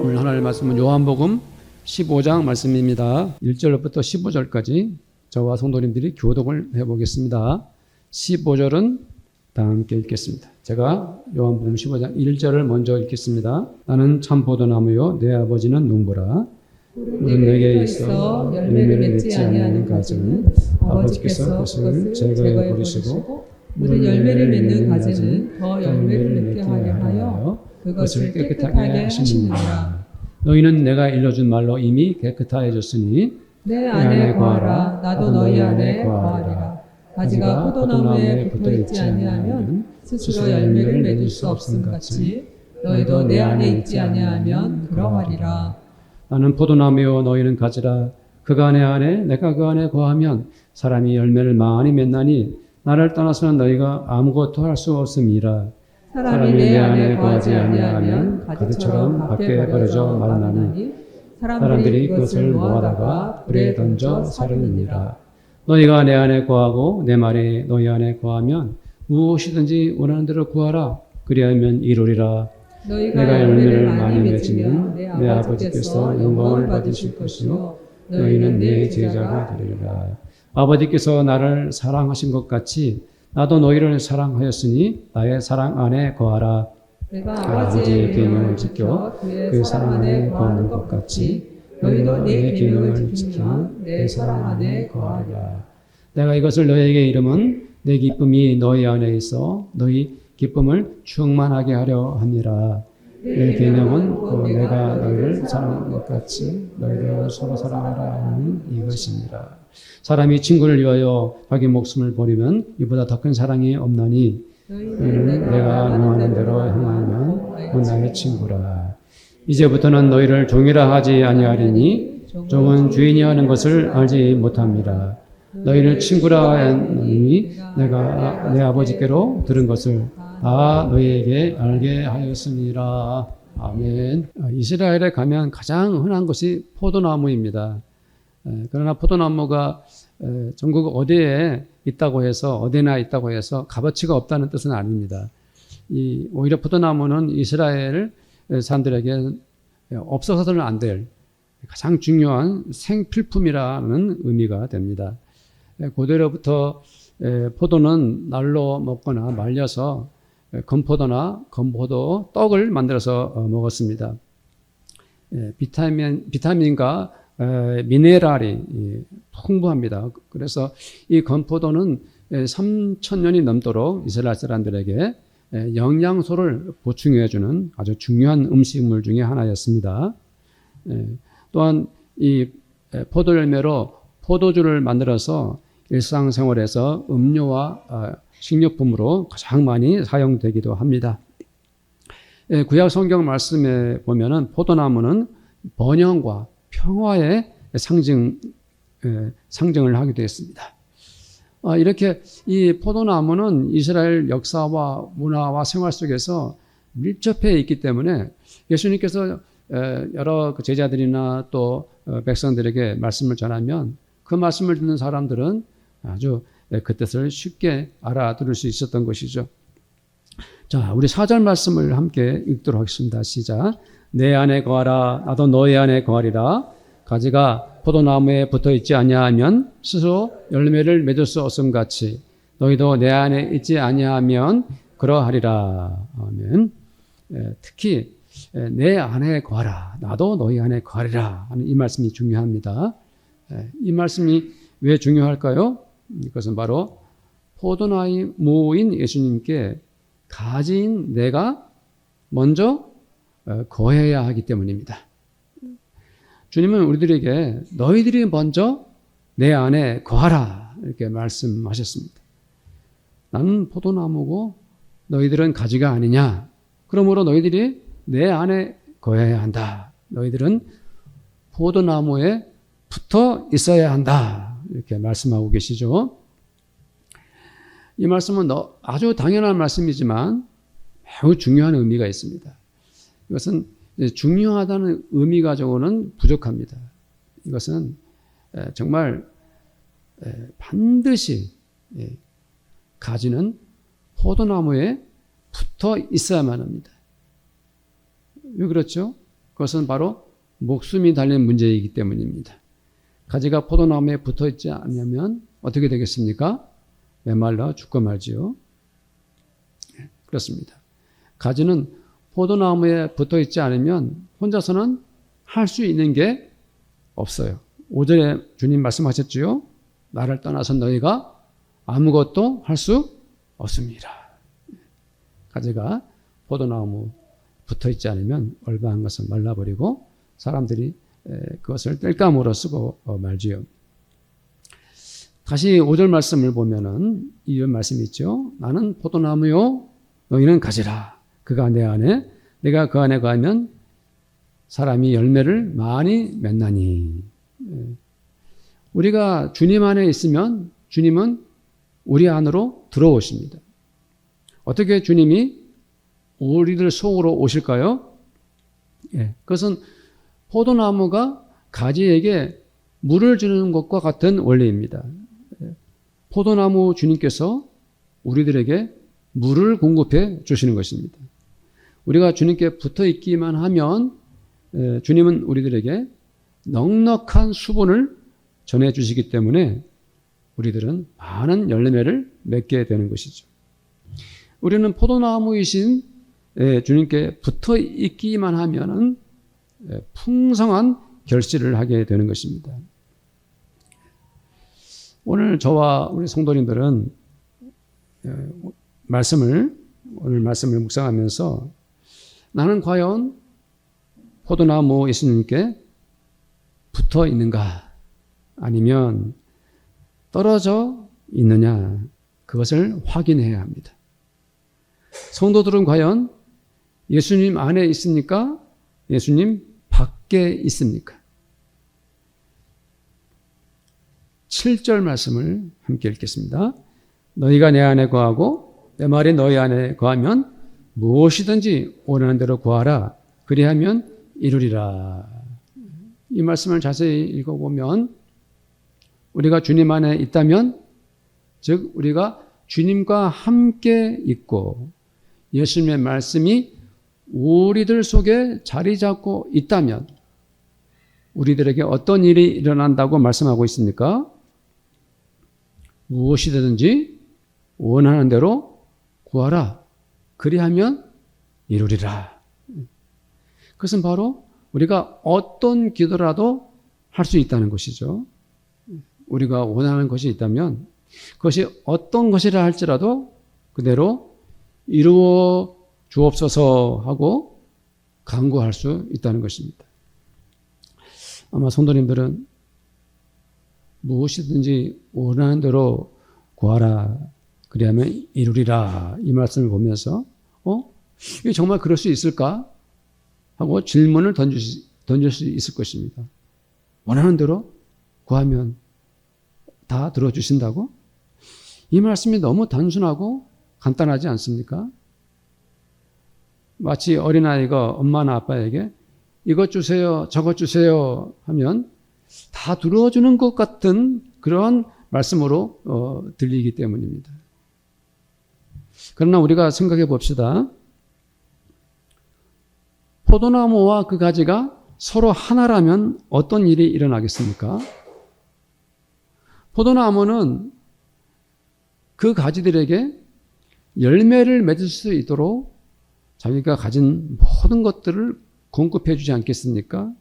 오늘 하나님 말씀은 요한복음 15장 말씀입니다. 1절부터 15절까지 저와 성도님들이 교독을 해보겠습니다. 15절은 다 함께 읽겠습니다. 제가 요한복음 15장 1절을 먼저 읽겠습니다. 나는 참 포도나무요 내 아버지는 농부라. 물은 내게 있어 열매를 맺지 아니하는 가지는 아버지께서 그것을 제거해 버리시고 물은 열매를 맺는 가지는 더 열매를 맺게 하려 하여 그것을 깨끗하게 하시느니라. 너희는 내가 일러준 말로 이미 깨끗하여졌으니 내 안에 거하라. 나도 너희 안에 거하리라. 가지가 포도나무에 붙어있지 아니하면 스스로 열매를 맺을 수 없음 같이 너희도 내 안에 있지 아니하면 그러하리라. 나는 포도나무요 너희는 가지라. 그가 내 안에 내가 그 안에 거하면 사람이 열매를 많이 맺나니 나를 떠나서는 너희가 아무것도 할 수 없음이라. 사람이 내 안에 거하지 아니하면 가지처럼 밖에 버려져 마르나니 사람들이 그것을 모아다가 불에 던져 사르느니라. 너희가 내 안에 거하고 내 말이 너희 안에 거하면 무엇이든지 원하는 대로 구하라. 그리하면 이루리라. 내가 열매를 많이 맺으면 내 아버지께서 영광을 받으실 것이요 너희는 내 제자가 되리라. 아버지께서 나를 사랑하신 것 같이 나도 너희를 사랑하였으니 나의 사랑 안에 거하라. 내가 아버지의 계명을 지켜 그 사랑 안에 거하는 것 같이 너희도 내 계명을 지키면 내 사랑 안에 거하리라. 내가 이것을 너희에게 이름은 내 기쁨이 너희 안에 있어 너희 기쁨을 충만하게 하려 함이라. 내 계명은 곧 내가 너희를 사랑한 것 같이 너희도 서로 사랑하라 하는 이것입니다. 사람이 친구를 위하여 자기 목숨을 버리면 이보다 더 큰 사랑이 없나니 너희는 내가 명하는 대로 행하면 곧 나의 친구라. 이제부터는 너희를 종이라 하지 아니하리니 종은 주인이 하는 것을 알지 못합니다. 너희를 친구라 하였느니 내가 내 아버지께로 들은 것을 다 너희에게 알게 하였습니다. 아멘. 이스라엘에 가면 가장 흔한 것이 포도나무입니다. 그러나 포도나무가 전국 어디에 있다고 해서 어디나 있다고 해서 값어치가 없다는 뜻은 아닙니다. 오히려 포도나무는 이스라엘 사람들에게 없어서는 안 될 가장 중요한 생필품이라는 의미가 됩니다. 고대로부터 포도는 날로 먹거나 말려서 건포도나 건포도 떡을 만들어서 먹었습니다. 비타민과 미네랄이 풍부합니다. 그래서 이 건포도는 3,000년이 넘도록 이스라엘 사람들에게 영양소를 보충해주는 아주 중요한 음식물 중에 하나였습니다. 또한 이 포도 열매로 포도주를 만들어서 일상생활에서 음료와 식료품으로 가장 많이 사용되기도 합니다. 구약 성경 말씀에 보면은 포도나무는 번영과 평화의 상징을 하기도 했습니다. 이렇게 이 포도나무는 이스라엘 역사와 문화와 생활 속에서 밀접해 있기 때문에 예수님께서 여러 제자들이나 또 백성들에게 말씀을 전하면 그 말씀을 듣는 사람들은 아주 그 뜻을 쉽게 알아들을 수 있었던 것이죠. 자, 우리 4절 말씀을 함께 읽도록 하겠습니다. 시작. 내 안에 거하라. 나도 너희 안에 거하리라. 가지가 포도나무에 붙어있지 아니하면 스스로 열매를 맺을 수 없음 같이 너희도 내 안에 있지 아니하면 그러하리라. 아멘. 특히 내 안에 거하라. 나도 너희 안에 거하리라 하는 이 말씀이 중요합니다. 이 말씀이 왜 중요할까요? 이것은 바로 포도나무인 예수님께 가지인 내가 먼저 거해야 하기 때문입니다. 주님은 우리들에게 너희들이 먼저 내 안에 거하라 이렇게 말씀하셨습니다. 나는 포도나무고 너희들은 가지가 아니냐. 그러므로 너희들이 내 안에 거해야 한다. 너희들은 포도나무에 붙어 있어야 한다. 이렇게 말씀하고 계시죠. 이 말씀은 아주 당연한 말씀이지만 매우 중요한 의미가 있습니다. 이것은 중요하다는 의미 가지고는 부족합니다. 이것은 정말 반드시 가지는 포도나무에 붙어 있어야만 합니다. 왜 그렇죠? 그것은 바로 목숨이 달린 문제이기 때문입니다. 가지가 포도나무에 붙어 있지 않으면 어떻게 되겠습니까? 메말라 죽고 말지요. 그렇습니다. 가지는 포도나무에 붙어 있지 않으면 혼자서는 할 수 있는 게 없어요. 5절에 주님 말씀하셨지요. 나를 떠나서 너희가 아무것도 할 수 없습니다. 가지가 포도나무 붙어 있지 않으면 얼마한 것은 말라버리고 사람들이 그것을 땔감으로 쓰고 말지요. 다시 5절 말씀을 보면은 이런 말씀이 있죠. 나는 포도나무요 너희는 가지라. 그가 내 안에 내가 그 안에 가면 사람이 열매를 많이 맺나니. 우리가 주님 안에 있으면 주님은 우리 안으로 들어오십니다. 어떻게 주님이 우리들 속으로 오실까요? 그것은 포도나무가 가지에게 물을 주는 것과 같은 원리입니다. 포도나무 주님께서 우리들에게 물을 공급해 주시는 것입니다. 우리가 주님께 붙어 있기만 하면 주님은 우리들에게 넉넉한 수분을 전해주시기 때문에 우리들은 많은 열매를 맺게 되는 것이죠. 우리는 포도나무이신 주님께 붙어 있기만 하면은 풍성한 결실을 하게 되는 것입니다. 오늘 저와 우리 성도님들은 오늘 말씀을 묵상하면서 나는 과연 포도나무 예수님께 붙어 있는가 아니면 떨어져 있느냐 그것을 확인해야 합니다. 성도들은 과연 예수님 안에 있습니까? 예수님 밖에 있습니까? 7절 말씀을 함께 읽겠습니다. 너희가 내 안에 거하고 내 말이 너희 안에 거하면 무엇이든지 원하는 대로 구하라. 그리하면 이루리라. 이 말씀을 자세히 읽어보면 우리가 주님 안에 있다면 즉 우리가 주님과 함께 있고 예수님의 말씀이 우리들 속에 자리 잡고 있다면 우리들에게 어떤 일이 일어난다고 말씀하고 있습니까? 무엇이든지 원하는 대로 구하라. 그리하면 이루리라. 그것은 바로 우리가 어떤 기도라도 할 수 있다는 것이죠. 우리가 원하는 것이 있다면 그것이 어떤 것이라 할지라도 그대로 이루어 주옵소서 하고 간구할 수 있다는 것입니다. 아마 성도님들은 무엇이든지 원하는 대로 구하라. 그리하면 이루리라. 이 말씀을 보면서 이게 정말 그럴 수 있을까? 하고 질문을 던질 수 있을 것입니다. 원하는 대로 구하면 다 들어주신다고? 이 말씀이 너무 단순하고 간단하지 않습니까? 마치 어린아이가 엄마나 아빠에게 이것 주세요, 저것 주세요 하면 다 들어주는 것 같은 그런 말씀으로 들리기 때문입니다. 그러나 우리가 생각해 봅시다. 포도나무와 그 가지가 서로 하나라면 어떤 일이 일어나겠습니까? 포도나무는 그 가지들에게 열매를 맺을 수 있도록 자기가 가진 모든 것들을 공급해 주지 않겠습니까?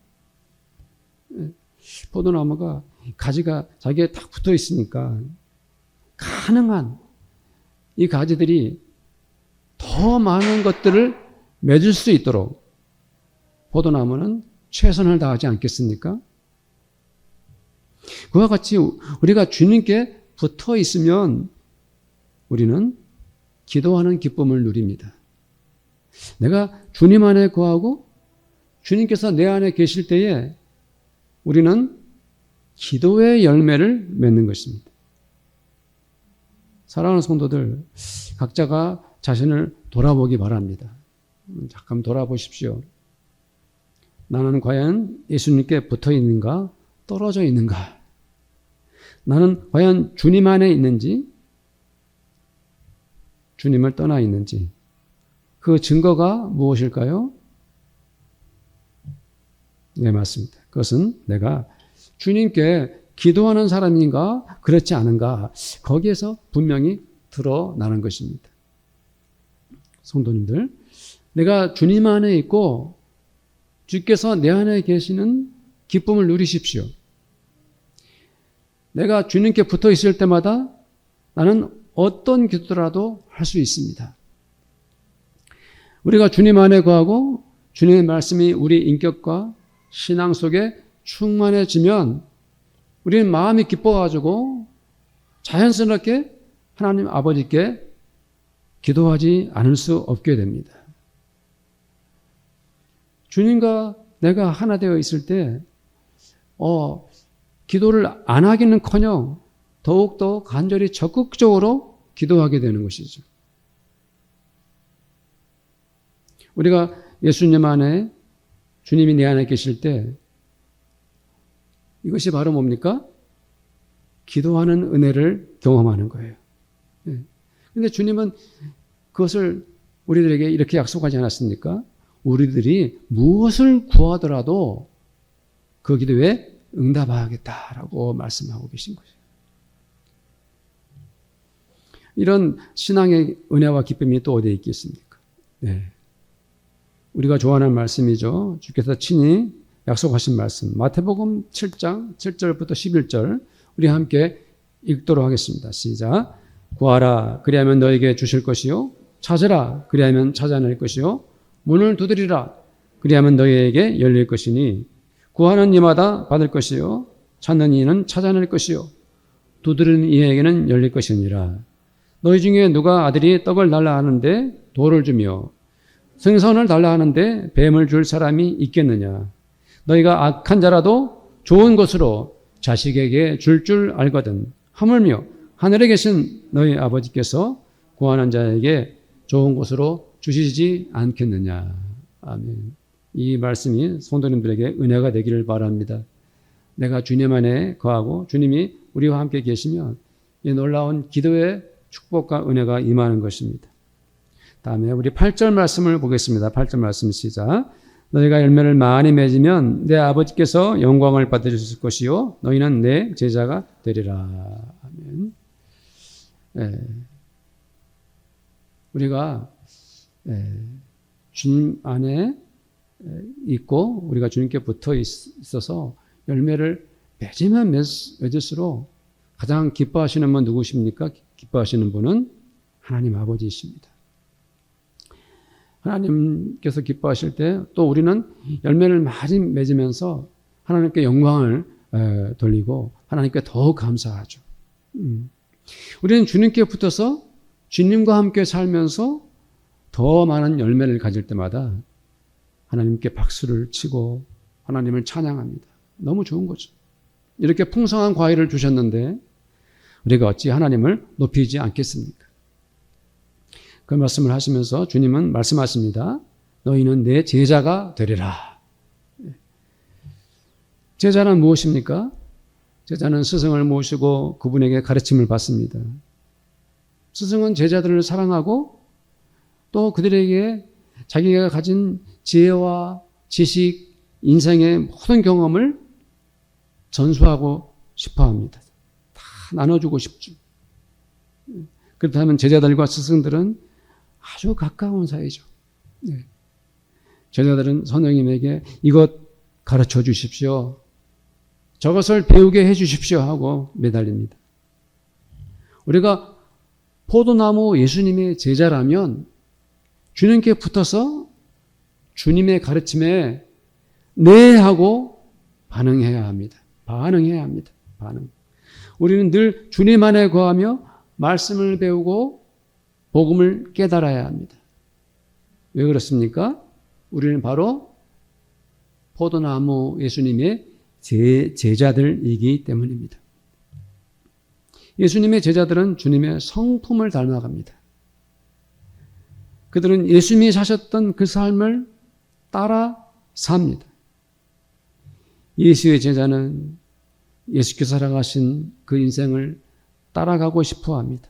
포도나무가 가지가 자기에 딱 붙어 있으니까 가능한 이 가지들이 더 많은 것들을 맺을 수 있도록 포도나무는 최선을 다하지 않겠습니까? 그와 같이 우리가 주님께 붙어 있으면 우리는 기도하는 기쁨을 누립니다. 내가 주님 안에 거하고 주님께서 내 안에 계실 때에 우리는 기도의 열매를 맺는 것입니다. 사랑하는 성도들, 각자가 자신을 돌아보기 바랍니다. 잠깐 돌아보십시오. 나는 과연 예수님께 붙어 있는가? 떨어져 있는가? 나는 과연 주님 안에 있는지? 주님을 떠나 있는지? 그 증거가 무엇일까요? 네, 맞습니다. 그것은 내가 주님께 기도하는 사람인가 그렇지 않은가 거기에서 분명히 드러나는 것입니다. 성도님들, 내가 주님 안에 있고 주께서 내 안에 계시는 기쁨을 누리십시오. 내가 주님께 붙어 있을 때마다 나는 어떤 기도라도 할 수 있습니다. 우리가 주님 안에 거하고 주님의 말씀이 우리 인격과 신앙 속에 충만해지면 우리는 마음이 기뻐가지고 자연스럽게 하나님 아버지께 기도하지 않을 수 없게 됩니다. 주님과 내가 하나 되어 있을 때 기도를 안 하기는커녕 더욱더 간절히 적극적으로 기도하게 되는 것이죠. 우리가 예수님 안에 주님이 내 안에 계실 때 이것이 바로 뭡니까? 기도하는 은혜를 경험하는 거예요. 그런데 주님은 그것을 우리들에게 이렇게 약속하지 않았습니까? 우리들이 무엇을 구하더라도 그 기도에 응답하겠다라고 말씀하고 계신 거죠. 이런 신앙의 은혜와 기쁨이 또 어디에 있겠습니까? 네. 우리가 좋아하는 말씀이죠. 주께서 친히 약속하신 말씀. 마태복음 7장 7절부터 11절 우리 함께 읽도록 하겠습니다. 시작. 구하라 그리하면 너에게 주실 것이요 찾으라 그리하면 찾아낼 것이요 문을 두드리라 그리하면 너희에게 열릴 것이니 구하는 이마다 받을 것이요 찾는 이는 찾아낼 것이요 두드리는 이에게는 열릴 것이니라. 너희 중에 누가 아들이 떡을 달라 하는데 돌을 주며 생선을 달라 하는데 뱀을 줄 사람이 있겠느냐. 너희가 악한 자라도 좋은 것으로 자식에게 줄 알거든. 하물며 하늘에 계신 너희 아버지께서 구하는 자에게 좋은 것으로 주시지 않겠느냐. 아멘. 이 말씀이 성도님들에게 은혜가 되기를 바랍니다. 내가 주님 안에 거하고 주님이 우리와 함께 계시면 이 놀라운 기도의 축복과 은혜가 임하는 것입니다. 다음에 우리 8절 말씀을 보겠습니다. 8절 말씀 시작. 너희가 열매를 많이 맺으면 내 아버지께서 영광을 받으실 것이요 너희는 내 제자가 되리라. 아멘. 우리가 주님 안에 있고 우리가 주님께 붙어 있어서 열매를 맺으면 맺을수록 가장 기뻐하시는 분 누구십니까? 기뻐하시는 분은 하나님 아버지이십니다. 하나님께서 기뻐하실 때 또 우리는 열매를 많이 맺으면서 하나님께 영광을 돌리고 하나님께 더욱 감사하죠. 우리는 주님께 붙어서 주님과 함께 살면서 더 많은 열매를 가질 때마다 하나님께 박수를 치고 하나님을 찬양합니다. 너무 좋은 거죠. 이렇게 풍성한 과일을 주셨는데 우리가 어찌 하나님을 높이지 않겠습니까? 그 말씀을 하시면서 주님은 말씀하십니다. 너희는 내 제자가 되리라. 제자는 무엇입니까? 제자는 스승을 모시고 그분에게 가르침을 받습니다. 스승은 제자들을 사랑하고 또 그들에게 자기가 가진 지혜와 지식, 인생의 모든 경험을 전수하고 싶어 합니다. 다 나눠주고 싶죠. 그렇다면 제자들과 스승들은 아주 가까운 사이죠. 제자들은 선생님에게 이것 가르쳐 주십시오. 저것을 배우게 해 주십시오 하고 매달립니다. 우리가 포도나무 예수님의 제자라면 주님께 붙어서 주님의 가르침에 네 하고 반응해야 합니다. 반응해야 합니다. 반응. 우리는 늘 주님 안에 거하며 말씀을 배우고 복음을 깨달아야 합니다. 왜 그렇습니까? 우리는 바로 포도나무 예수님의 제자들이기 때문입니다. 예수님의 제자들은 주님의 성품을 닮아갑니다. 그들은 예수님이 사셨던 그 삶을 따라 삽니다. 예수의 제자는 예수께서 살아가신 그 인생을 따라가고 싶어 합니다.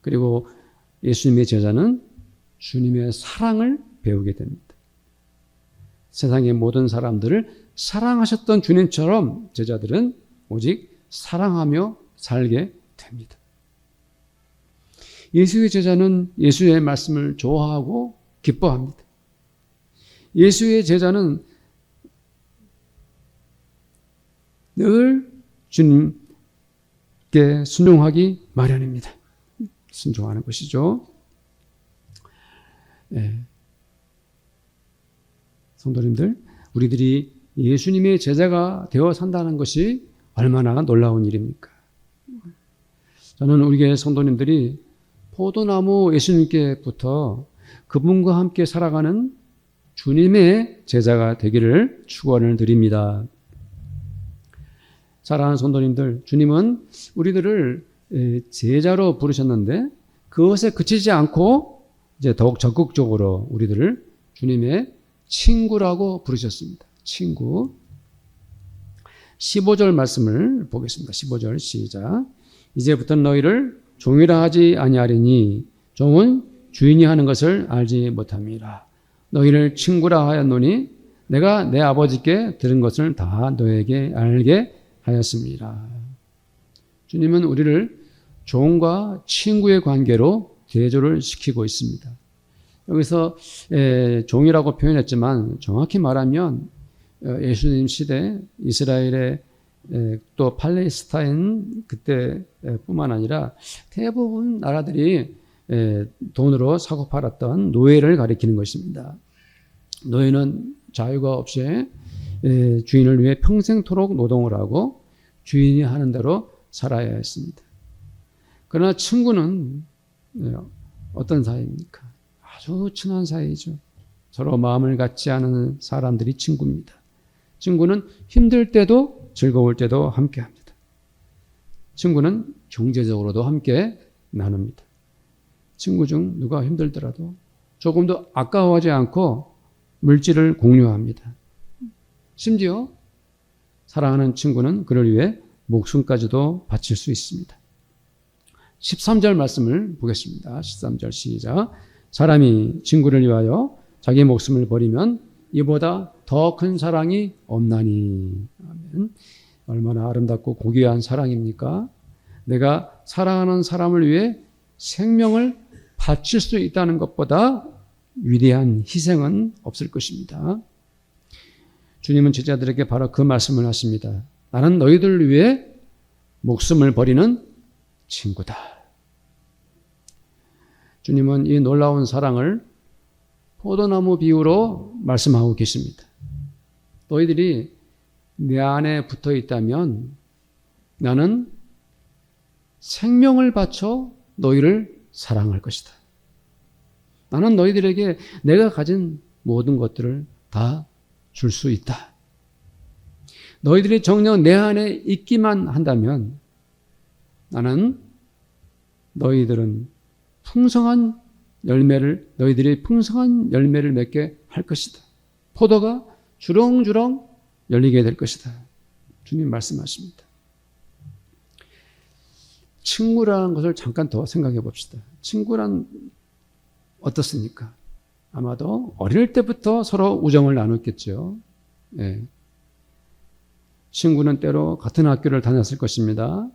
그리고 예수님의 제자는 주님의 사랑을 배우게 됩니다. 세상의 모든 사람들을 사랑하셨던 주님처럼 제자들은 오직 사랑하며 살게 됩니다. 예수의 제자는 예수의 말씀을 좋아하고 기뻐합니다. 예수의 제자는 늘 주님께 순종하기 마련입니다. 순종하는 것이죠. 네. 성도님들, 우리들이 예수님의 제자가 되어 산다는 것이 얼마나 놀라운 일입니까? 저는 우리 교회 성도님들이 포도나무 예수님께부터 그분과 함께 살아가는 주님의 제자가 되기를 축원을 드립니다. 사랑하는 성도님들, 주님은 우리들을 제자로 부르셨는데 그것에 그치지 않고 이제 더욱 적극적으로 우리들을 주님의 친구라고 부르셨습니다. 친구. 15절 말씀을 보겠습니다. 15절 시작. 이제부터 너희를 종이라 하지 아니하리니 종은 주인이 하는 것을 알지 못함이라. 너희를 친구라 하였노니 내가 내 아버지께 들은 것을 다 너에게 알게 하였습니다. 주님은 우리를 종과 친구의 관계로 대조를 시키고 있습니다. 여기서 종이라고 표현했지만 정확히 말하면 예수님 시대 이스라엘의 또 팔레스타인 그때뿐만 아니라 대부분 나라들이 돈으로 사고 팔았던 노예를 가리키는 것입니다. 노예는 자유가 없이 주인을 위해 평생토록 노동을 하고 주인이 하는 대로 살아야 했습니다. 그러나 친구는 어떤 사이입니까? 아주 친한 사이죠. 서로 마음을 같지 않은 사람들이 친구입니다. 친구는 힘들 때도 즐거울 때도 함께합니다. 친구는 경제적으로도 함께 나눕니다. 친구 중 누가 힘들더라도 조금도 아까워하지 않고 물질을 공유합니다. 심지어 사랑하는 친구는 그를 위해 목숨까지도 바칠 수 있습니다. 13절 말씀을 보겠습니다. 13절 시작. 사람이 친구를 위하여 자기 목숨을 버리면 이보다 더 큰 사랑이 없나니. 아멘. 얼마나 아름답고 고귀한 사랑입니까? 내가 사랑하는 사람을 위해 생명을 바칠 수 있다는 것보다 위대한 희생은 없을 것입니다. 주님은 제자들에게 바로 그 말씀을 하십니다. 나는 너희들을 위해 목숨을 버리는 친구다. 주님은 이 놀라운 사랑을 포도나무 비유로 말씀하고 계십니다. 너희들이 내 안에 붙어 있다면 나는 생명을 바쳐 너희를 사랑할 것이다. 나는 너희들에게 내가 가진 모든 것들을 다 줄 수 있다. 너희들이 정녕 내 안에 있기만 한다면 나는 너희들이 풍성한 열매를 맺게 할 것이다. 포도가 주렁주렁 열리게 될 것이다. 주님 말씀하십니다. 친구라는 것을 잠깐 더 생각해 봅시다. 친구란 어떻습니까? 아마도 어릴 때부터 서로 우정을 나눴겠죠. 예. 친구는 때로 같은 학교를 다녔을 것입니다.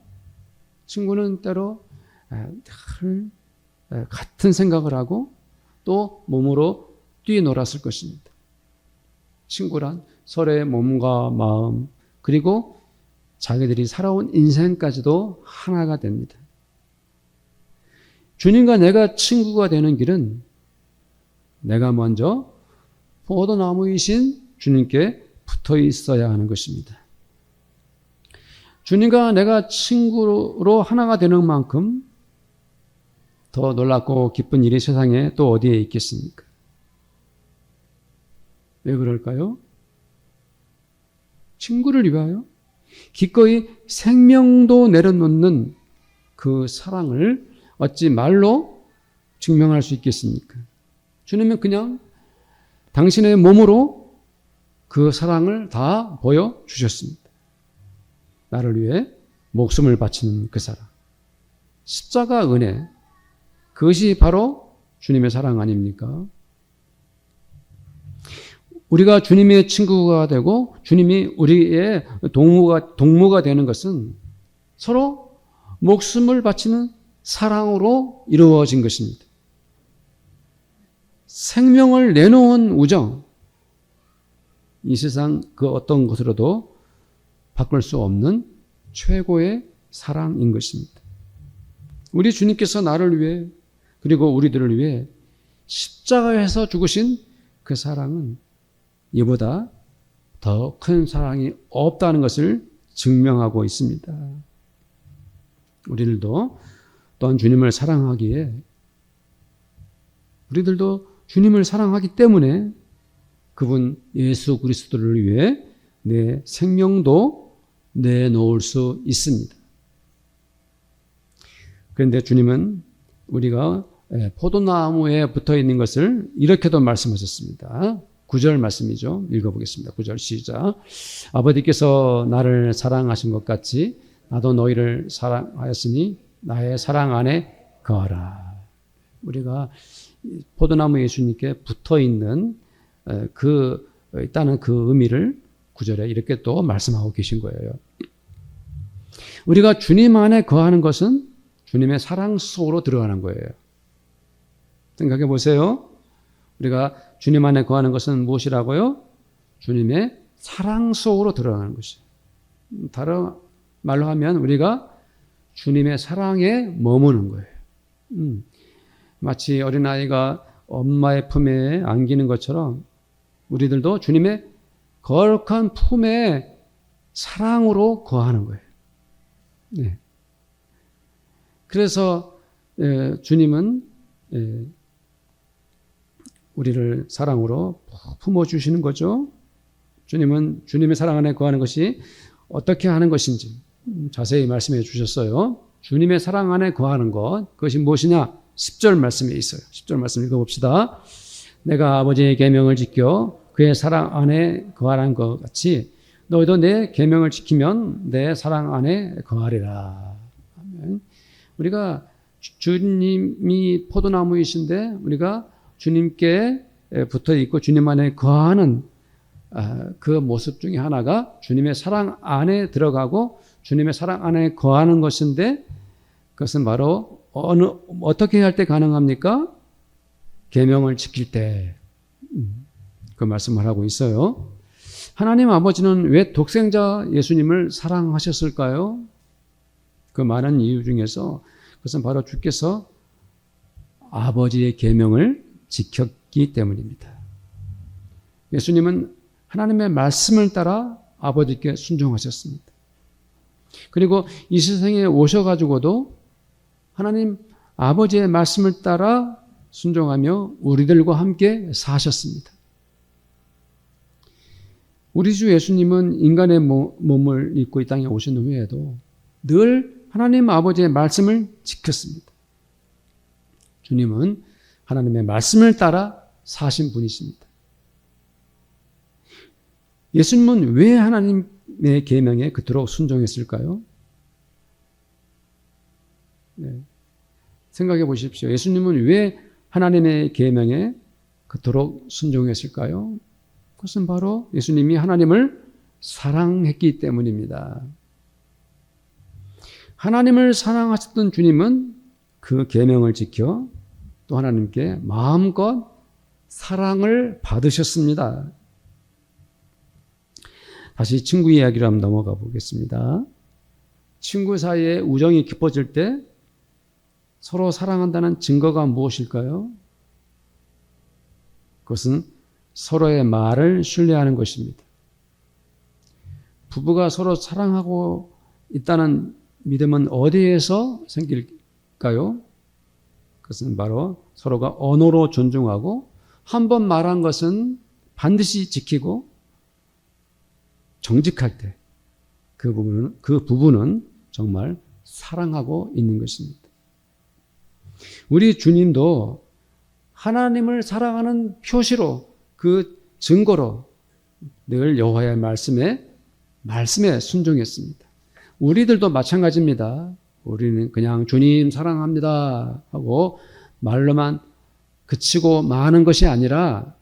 친구는 때로 늘 같은 생각을 하고 또 몸으로 뛰놀았을 것입니다. 친구란 서로의 몸과 마음 그리고 자기들이 살아온 인생까지도 하나가 됩니다. 주님과 내가 친구가 되는 길은 내가 먼저 포도나무이신 주님께 붙어 있어야 하는 것입니다. 주님과 내가 친구로 하나가 되는 만큼 더 놀랍고 기쁜 일이 세상에 또 어디에 있겠습니까? 왜 그럴까요? 친구를 위하여 기꺼이 생명도 내려놓는 그 사랑을 어찌 말로 증명할 수 있겠습니까? 주님은 그냥 당신의 몸으로 그 사랑을 다 보여주셨습니다. 나를 위해 목숨을 바치는 그 사랑. 십자가 은혜. 그것이 바로 주님의 사랑 아닙니까? 우리가 주님의 친구가 되고 주님이 우리의 동무가 되는 것은 서로 목숨을 바치는 사랑으로 이루어진 것입니다. 생명을 내놓은 우정, 이 세상 그 어떤 것으로도 바꿀 수 없는 최고의 사랑인 것입니다. 우리 주님께서 나를 위해 그리고 우리들을 위해 십자가에서 죽으신 그 사랑은 이보다 더 큰 사랑이 없다는 것을 증명하고 있습니다. 우리들도 또한 주님을 사랑하기에 우리들도 주님을 사랑하기 때문에 그분 예수 그리스도를 위해 내 생명도 내놓을 수 있습니다. 그런데 주님은 우리가 포도나무에 붙어 있는 것을 이렇게도 말씀하셨습니다. 9절 말씀이죠. 읽어보겠습니다. 9절 시작. 아버지께서 나를 사랑하신 것 같이 나도 너희를 사랑하였으니 나의 사랑 안에 거하라. 우리가 포도나무 예수님께 붙어 있는 있다는 그 의미를 9절에 이렇게 또 말씀하고 계신 거예요. 우리가 주님 안에 거하는 것은 주님의 사랑 속으로 들어가는 거예요. 생각해 보세요. 우리가 주님 안에 거하는 것은 무엇이라고요? 주님의 사랑 속으로 들어가는 것이에요. 다른 말로 하면 우리가 주님의 사랑에 머무는 거예요. 마치 어린아이가 엄마의 품에 안기는 것처럼 우리들도 주님의 거룩한 품에 사랑으로 거하는 거예요. 네. 그래서 주님은 우리를 사랑으로 품어주시는 거죠. 주님은 주님의 사랑 안에 거하는 것이 어떻게 하는 것인지 자세히 말씀해 주셨어요. 주님의 사랑 안에 거하는 것, 그것이 무엇이냐? 10절 말씀에 있어요. 10절 말씀 읽어봅시다. 내가 아버지의 계명을 지켜 그의 사랑 안에 거하는 것 같이 너희도 내 계명을 지키면 내 사랑 안에 거하리라. 아멘. 우리가 주님이 포도나무이신데 우리가 주님께 붙어 있고 주님 안에 거하는 그 모습 중에 하나가 주님의 사랑 안에 들어가고 주님의 사랑 안에 거하는 것인데 그것은 바로 어떻게 할 때 가능합니까? 계명을 지킬 때 그 말씀을 하고 있어요. 하나님 아버지는 왜 독생자 예수님을 사랑하셨을까요? 그 많은 이유 중에서 그것은 바로 주께서 아버지의 계명을 지켰기 때문입니다. 예수님은 하나님의 말씀을 따라 아버지께 순종하셨습니다. 그리고 이 세상에 오셔가지고도 하나님 아버지의 말씀을 따라 순종하며 우리들과 함께 사셨습니다. 우리 주 예수님은 인간의 몸을 입고 이 땅에 오신 후에도 늘 하나님 아버지의 말씀을 지켰습니다. 주님은 하나님의 말씀을 따라 사신 분이십니다. 예수님은 왜 하나님의 계명에 그토록 순종했을까요? 네. 생각해 보십시오. 예수님은 왜 하나님의 계명에 그토록 순종했을까요? 그것은 바로 예수님이 하나님을 사랑했기 때문입니다. 하나님을 사랑하셨던 주님은 그 계명을 지켜 또 하나님께 마음껏 사랑을 받으셨습니다. 다시 친구 이야기로 한번 넘어가 보겠습니다. 친구 사이에 우정이 깊어질 때 서로 사랑한다는 증거가 무엇일까요? 그것은 서로의 말을 신뢰하는 것입니다. 부부가 서로 사랑하고 있다는 믿음은 어디에서 생길까요? 그것은 바로 서로가 언어로 존중하고 한 번 말한 것은 반드시 지키고 정직할 때 그 부부는 정말 사랑하고 있는 것입니다. 우리 주님도 하나님을 사랑하는 표시로 그 증거로 늘 여호와의 말씀에 순종했습니다. 우리들도 마찬가지입니다. 우리는 그냥 주님 사랑합니다 하고 말로만 그치고 마는 것이 아니라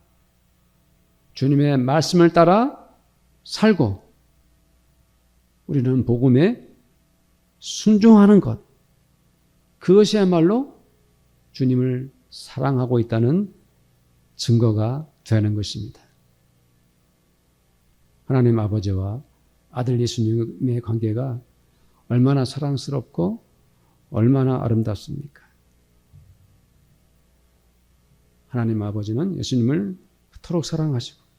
주님의 말씀을 따라 살고 우리는 복음에 순종하는 것, 그것이야말로 주님을 사랑하고 있다는 증거가 되는 것입니다. 하나님 아버지와 아들 예수님의 관계가 얼마나 사랑스럽고 얼마나 아름답습니까? 하나님 아버지는 예수님을 그토록 사랑하시고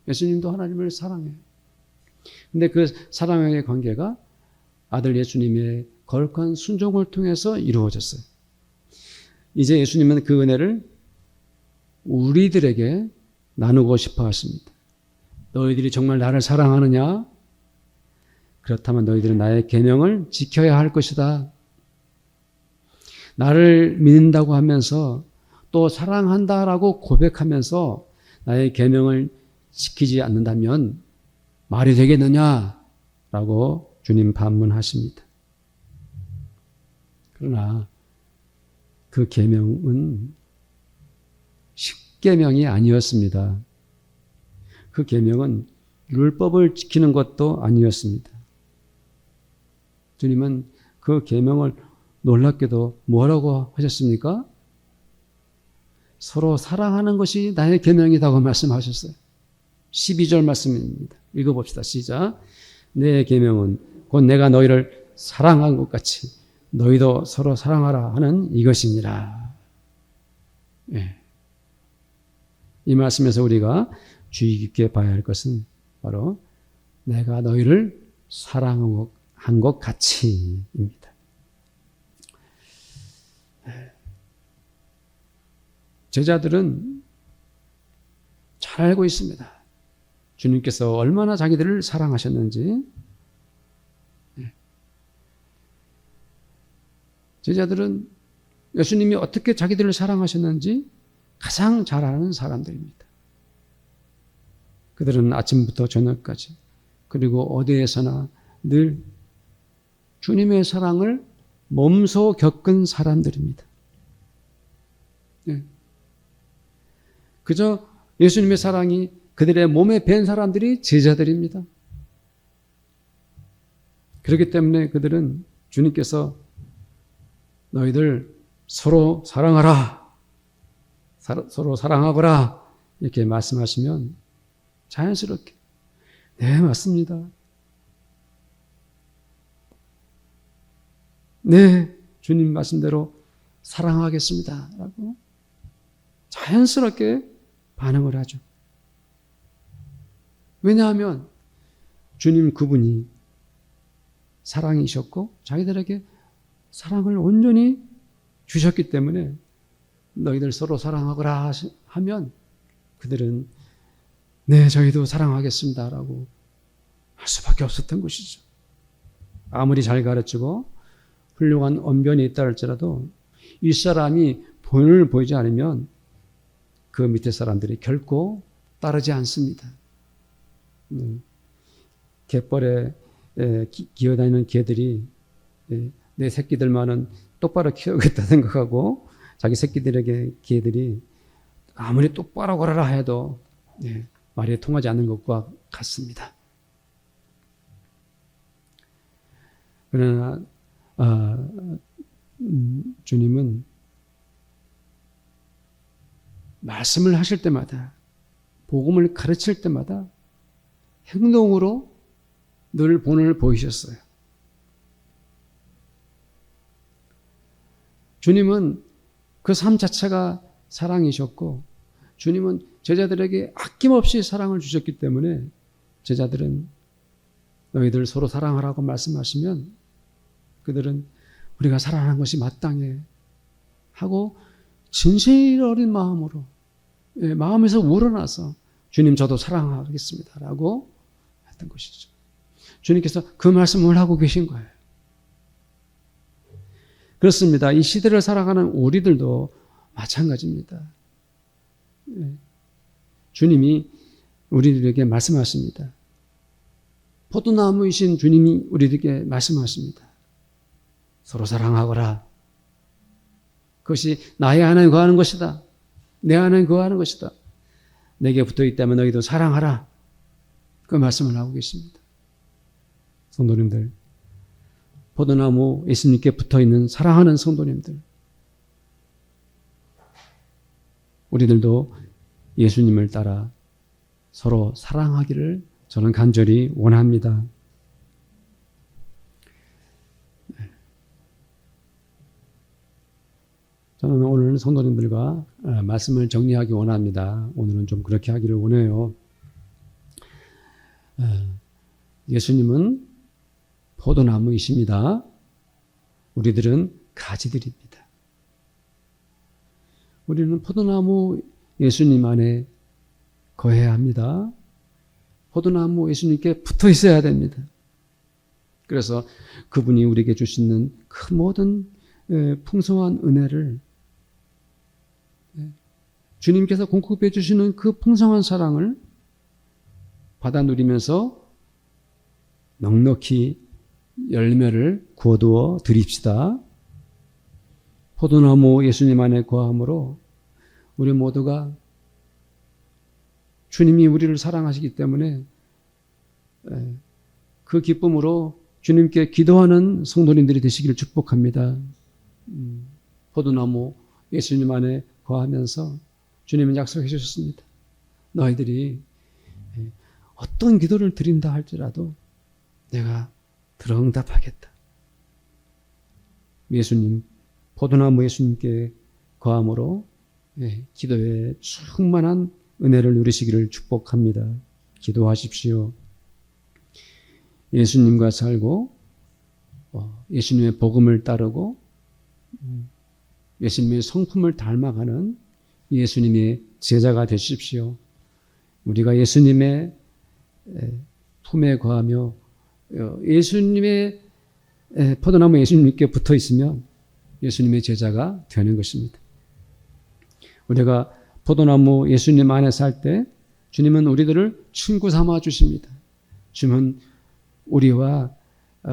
예수님도 하나님을 사랑해요. 근데 그 사랑의 관계가 아들 예수님의 거룩한 순종을 통해서 이루어졌어요. 이제 예수님은 그 은혜를 우리들에게 나누고 싶어 하십니다. 너희들이 정말 나를 사랑하느냐? 그렇다면 너희들은 나의 계명을 지켜야 할 것이다. 나를 믿는다고 하면서 또 사랑한다라고 고백하면서 나의 계명을 지키지 않는다면 말이 되겠느냐라고 주님 반문하십니다. 그러나 그 계명은 십계명이 아니었습니다. 그 계명은 율법을 지키는 것도 아니었습니다. 주님은 그 계명을 놀랍게도 뭐라고 하셨습니까? 서로 사랑하는 것이 나의 계명이라고 말씀하셨어요. 12절 말씀입니다. 읽어봅시다. 시작. 내 계명은 곧 내가 너희를 사랑한 것 같이 너희도 서로 사랑하라 하는 이것이니라. 예. 이 말씀에서 우리가 주의 깊게 봐야 할 것은 바로 내가 너희를 사랑한 것 같이입니다. 제자들은 잘 알고 있습니다. 주님께서 얼마나 자기들을 사랑하셨는지. 제자들은 예수님이 어떻게 자기들을 사랑하셨는지 가장 잘 아는 사람들입니다. 그들은 아침부터 저녁까지 그리고 어디에서나 늘 주님의 사랑을 몸소 겪은 사람들입니다. 그저 예수님의 사랑이 그들의 몸에 밴 사람들이 제자들입니다. 그렇기 때문에 그들은 주님께서 너희들 서로 사랑하라, 서로 사랑하거라 이렇게 말씀하시면 자연스럽게 네, 맞습니다. 네, 주님 말씀대로 사랑하겠습니다 라고 자연스럽게 반응을 하죠. 왜냐하면 주님 그분이 사랑이셨고 자기들에게 사랑을 온전히 주셨기 때문에 너희들 서로 사랑하거라 하면 그들은 네, 저희도 사랑하겠습니다 라고 할 수밖에 없었던 것이죠. 아무리 잘 가르치고 훌륭한 언변이 있다 할지라도 이 사람이 본을 보이지 않으면 그 밑에 사람들이 결코 따르지 않습니다. 갯벌에 기어다니는 개들이 내 새끼들만은 똑바로 키우겠다 생각하고 자기 새끼들에게 개들이 아무리 똑바로 걸어라 해도 말이 통하지 않는 것과 같습니다. 그러나 주님은 말씀을 하실 때마다 복음을 가르칠 때마다 행동으로 늘 본을 보이셨어요. 주님은 그 삶 자체가 사랑이셨고 주님은 제자들에게 아낌없이 사랑을 주셨기 때문에 제자들은 너희들 서로 사랑하라고 말씀하시면 그들은 우리가 사랑하는 것이 마땅해 하고 진실 어린 마음으로 마음에서 우러나서 주님 저도 사랑하겠습니다 라고 했던 것이죠. 주님께서 그 말씀을 하고 계신 거예요. 그렇습니다. 이 시대를 살아가는 우리들도 마찬가지입니다. 주님이 우리들에게 말씀하십니다. 포도나무이신 주님이 우리에게 말씀하십니다. 서로 사랑하거라. 그것이 나의 안에 거하는 것이다. 내 안에 거하는 것이다. 내게 붙어 있다면 너희도 사랑하라. 그 말씀을 하고 계십니다. 성도님들, 포도나무 예수님께 붙어 있는 사랑하는 성도님들, 우리들도 예수님을 따라 서로 사랑하기를 저는 간절히 원합니다. 저는 오늘 성도님들과 말씀을 정리하기 원합니다. 오늘은 좀 그렇게 하기를 원해요. 예수님은 포도나무이십니다. 우리들은 가지들입니다. 우리는 포도나무 예수님 안에 거해야 합니다. 포도나무 예수님께 붙어 있어야 됩니다. 그래서 그분이 우리에게 주시는 그 모든 풍성한 은혜를, 주님께서 공급해 주시는 그 풍성한 사랑을 받아 누리면서 넉넉히 열매를 거두어 드립시다. 포도나무 예수님 안에 거함으로 우리 모두가 주님이 우리를 사랑하시기 때문에 그 기쁨으로 주님께 기도하는 성도님들이 되시기를 축복합니다. 포도나무 예수님 안에 거하면서 주님은 약속해 주셨습니다. 너희들이 어떤 기도를 드린다 할지라도 내가 들어응답하겠다. 예수님, 포도나무 예수님께 거함으로 기도에 충만한 은혜를 누리시기를 축복합니다. 기도하십시오. 예수님과 살고 예수님의 복음을 따르고 예수님의 성품을 닮아가는 예수님의 제자가 되십시오. 우리가 예수님의 품에 거하며 예수님의 포도나무 예수님께 붙어 있으면 예수님의 제자가 되는 것입니다. 우리가 포도나무 예수님 안에 살 때 주님은 우리들을 친구 삼아 주십니다. 주님은 우리와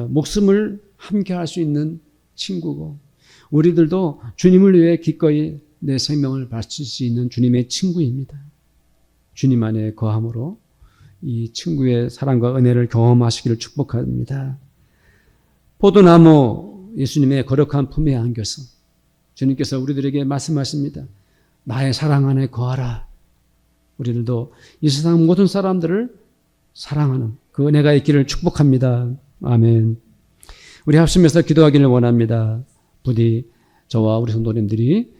목숨을 함께 할 수 있는 친구고, 우리들도 주님을 위해 기꺼이 내 생명을 바칠 수 있는 주님의 친구입니다. 주님 안에 거함으로 이 친구의 사랑과 은혜를 경험하시기를 축복합니다. 포도나무 예수님의 거룩한 품에 안겨서 주님께서 우리들에게 말씀하십니다. 나의 사랑 안에 거하라. 우리들도 이 세상 모든 사람들을 사랑하는 그 은혜가 있기를 축복합니다. 아멘. 우리 합심해서 기도하기를 원합니다. 부디 저와 우리 성도님들이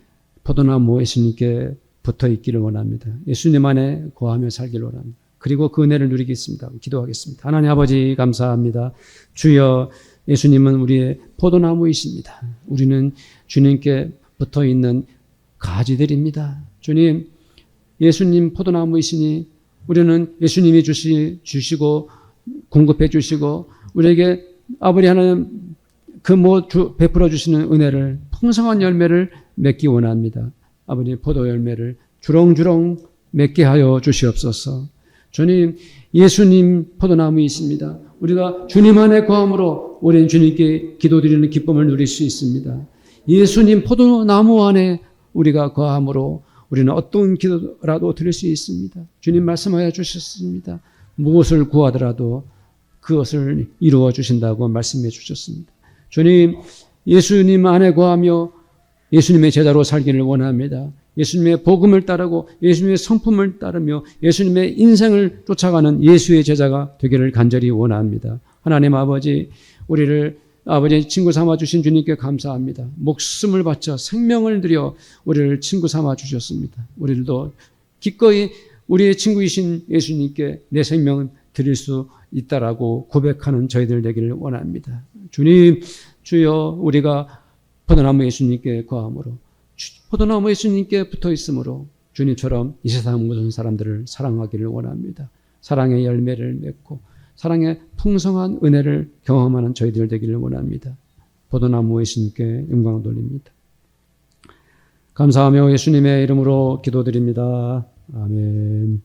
포도나무 예수님께 붙어 있기를 원합니다. 예수님 안에 거하며 살기를 원합니다. 그리고 그 은혜를 누리겠습니다. 기도하겠습니다. 하나님 아버지 감사합니다. 주여, 예수님은 우리의 포도나무이십니다. 우리는 주님께 붙어 있는 가지들입니다. 주님, 예수님 포도나무이시니 우리는 예수님이 주시고 공급해 주시고 우리에게 아버지 하나님 그 베풀어 주시는 은혜를, 풍성한 열매를 맺기 원합니다. 아버지 포도 열매를 주렁주렁 맺게 하여 주시옵소서. 주님, 예수님 포도나무이십니다. 우리가 주님 안에 거함으로 우리는 주님께 기도드리는 기쁨을 누릴 수 있습니다. 예수님 포도나무 안에 우리가 거함으로 우리는 어떤 기도라도 드릴 수 있습니다. 주님 말씀하여 주셨습니다. 무엇을 구하더라도 그것을 이루어 주신다고 말씀해 주셨습니다. 주님, 예수님 안에 거하며 예수님의 제자로 살기를 원합니다. 예수님의 복음을 따르고 예수님의 성품을 따르며 예수님의 인생을 쫓아가는 예수의 제자가 되기를 간절히 원합니다. 하나님 아버지, 우리를 아버지 친구 삼아 주신 주님께 감사합니다. 목숨을 바쳐 생명을 들여 우리를 친구 삼아 주셨습니다. 우리들도 기꺼이 우리의 친구이신 예수님께 내 생명을 드릴 수 있다라고 고백하는 저희들 되기를 원합니다. 주님, 주여, 우리가 포도나무 예수님께 거함으로, 포도나무 예수님께 붙어 있으므로 주님처럼 이 세상 모든 사람들을 사랑하기를 원합니다. 사랑의 열매를 맺고 사랑의 풍성한 은혜를 경험하는 저희들 되기를 원합니다. 포도나무 예수님께 영광 돌립니다. 감사하며 예수님의 이름으로 기도드립니다. 아멘.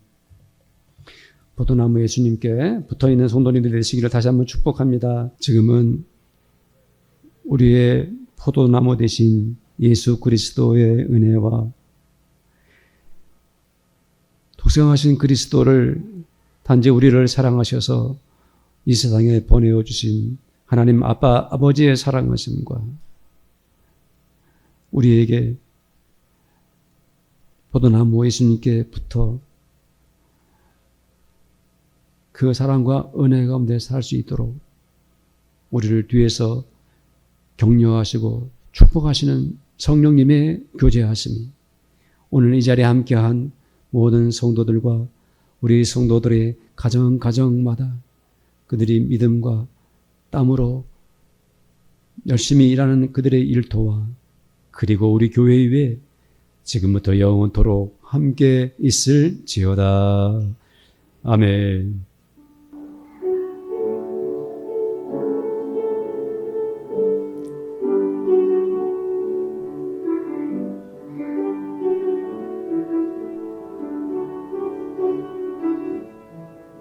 포도나무 예수님께 붙어있는 성도님들 되시기를 다시 한번 축복합니다. 지금은 우리의 포도나무 되신 예수 그리스도의 은혜와 독생하신 그리스도를 단지 우리를 사랑하셔서 이 세상에 보내어 주신 하나님 아버지의 사랑하심과 우리에게 포도나무 예수님께 붙어 그 사랑과 은혜 가운데 살 수 있도록 우리를 뒤에서 격려하시고 축복하시는 성령님의 교제하심이 오늘 이 자리에 함께한 모든 성도들과 우리 성도들의 가정마다 그들이 믿음과 땀으로 열심히 일하는 그들의 일터와 그리고 우리 교회 위에 지금부터 영원토록 함께 있을지어다. 아멘.